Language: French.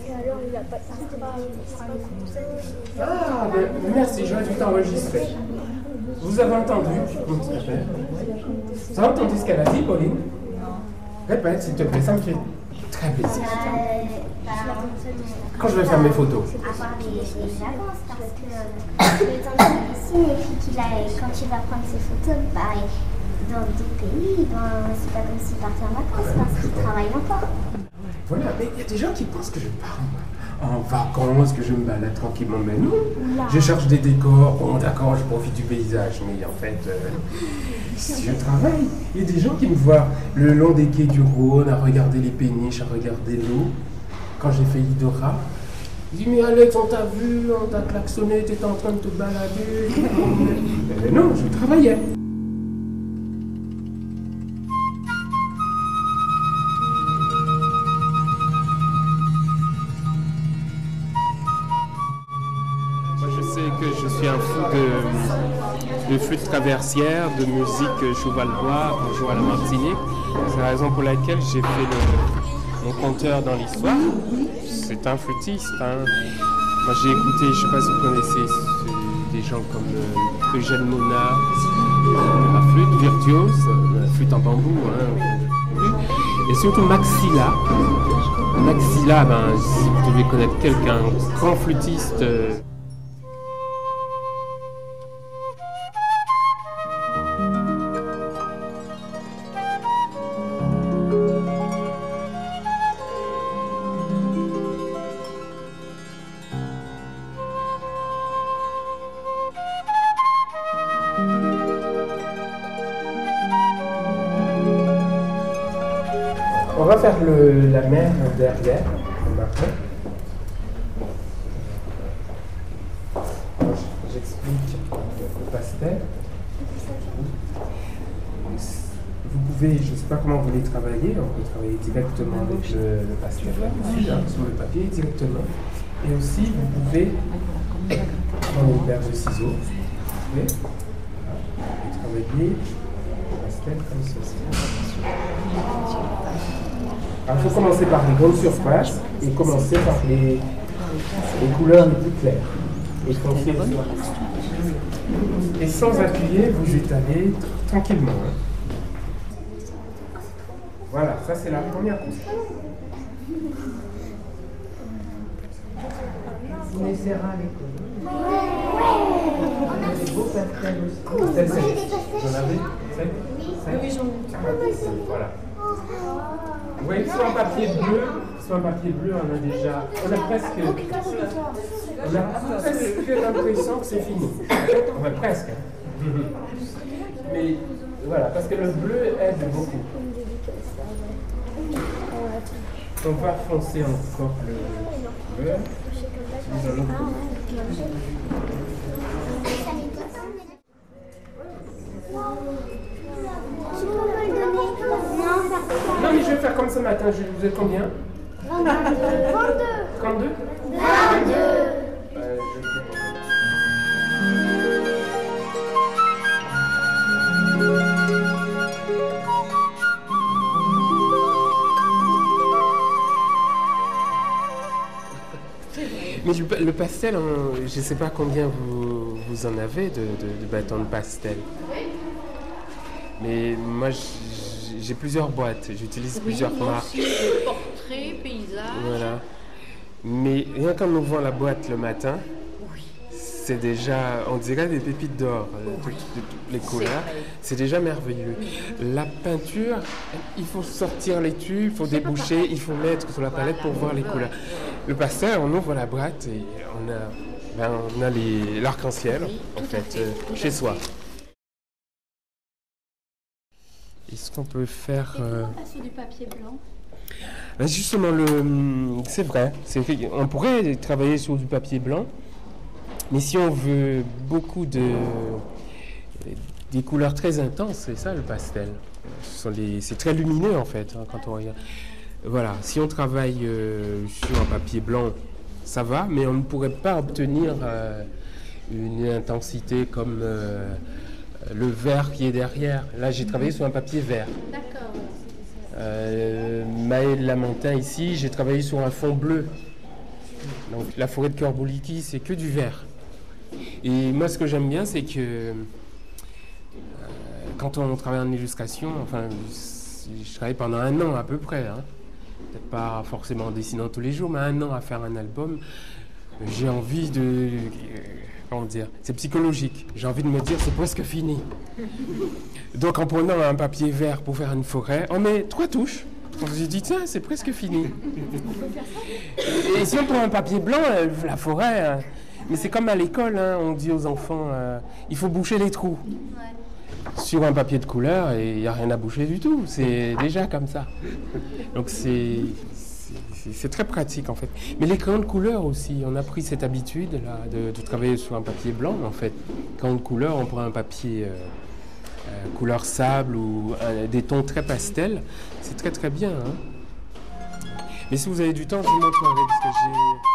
Alors, il a pas Ah, ben, merci, j'aurais dû t'enregistrer. Vous avez entendu? Vous avez entendu ce qu'elle a dit, Pauline? Répète, s'il te plaît, ça me fait très plaisir. Quand je vais faire mes photos. Avoir les vacances, parce que le temps signifie qu'il a, quand il va prendre ses photos, dans d'autres pays, c'est pas comme s'il partait en vacances, parce qu'il travaille encore. Voilà, mais il y a des gens qui pensent que je pars en vacances, que je me balade tranquillement, mais non. Je cherche des décors, bon d'accord, je profite du paysage, mais en fait, si je travaille, il y a des gens qui me voient le long des quais du Rhône, à regarder les péniches, à regarder l'eau. Quand j'ai fait l'Idora, ils disent, mais Alex, on t'a vu, on t'a klaxonné, t'étais en train de te balader. Mais non, je travaillais. Je suis un fou de flûte traversière, de musique chouvalbois, on joue à la Martinique. C'est la raison pour laquelle j'ai fait mon conteur dans l'histoire. C'est un flûtiste. Hein. Moi j'ai écouté, je ne sais pas si vous connaissez des gens comme Eugène Mona, la flûte virtuose, la flûte en bambou. Hein. Et surtout Maxilla. Maxilla, si vous devez connaître quelqu'un, grand flûtiste. On va faire la mer derrière, maintenant. J'explique le pastel. Vous pouvez, je ne sais pas comment vous voulez travailler, on peut travailler directement avec le pastel là-dessus, hein, sur le papier directement. Et aussi, vous pouvez prendre une paire de ciseaux et travailler le pastel comme ceci. Alors, il faut commencer par les grandes surfaces et commencer par les couleurs les plus claires. Et foncer le soir. Et sans appuyer, vous étalez tranquillement. Hein. Voilà, ça c'est la première couche. Vous laisserez les couleurs. C'est beau pastel aussi. Celle-ci. Vous en avez? Celle? Oui, j'en ai. Voilà. Oui, sur un papier bleu, on a presque l'impression que c'est fini. Enfin, presque. Mais voilà, parce que le bleu aide beaucoup. On va foncer encore le bleu. Non, mais je vais faire comme ce matin. Vous êtes combien? 22. 32? 22. Mais le pastel, je ne sais pas combien vous en avez de bâtons de pastel. Mais moi, j'ai plusieurs boîtes, j'utilise plusieurs marques. Portrait, paysage. Voilà. Mais rien qu'en ouvrant la boîte le matin, c'est déjà, on dirait des pépites d'or, toutes les couleurs. C'est déjà merveilleux. La peinture, il faut sortir les tubes, il faut déboucher, il faut mettre sur la palette pour voir les couleurs. Le pastel, on ouvre la boîte et on a l'arc-en-ciel, en fait, chez soi. Est-ce qu'on peut faire... Passer du papier blanc. Justement, c'est vrai, on pourrait travailler sur du papier blanc, mais si on veut beaucoup des couleurs très intenses, c'est ça le pastel. C'est très lumineux en fait, hein, quand on regarde. Voilà, si on travaille sur un papier blanc, ça va, mais on ne pourrait pas obtenir une intensité comme le vert qui est derrière. Là, j'ai travaillé sur un papier vert. D'accord. Maël Lamentin, ici, j'ai travaillé sur un fond bleu. Donc, la forêt de Corboliki, c'est que du vert. Et moi, ce que j'aime bien, c'est que quand on travaille en illustration, enfin, je travaille pendant 1 an à peu près, hein. Peut-être pas forcément en dessinant tous les jours, mais 1 an à faire un album, j'ai envie de... comment dire, c'est psychologique. J'ai envie de me dire, c'est presque fini. Donc en prenant un papier vert pour faire une forêt, on met 3 touches. Donc j'ai dit, tiens, c'est presque fini. Et si on prend un papier blanc, la forêt... mais c'est comme à l'école, hein, on dit aux enfants, il faut boucher les trous. Sur un papier de couleur, il n'y a rien à boucher du tout. C'est déjà comme ça. Donc c'est très pratique en fait. Mais les crayons de couleur aussi, on a pris cette habitude là, de travailler sur un papier blanc en fait. Crayon de couleur, on prend un papier couleur sable ou des tons très pastels. C'est très très bien. Hein. Mais si vous avez du temps, je vous montrerai parce que j'ai...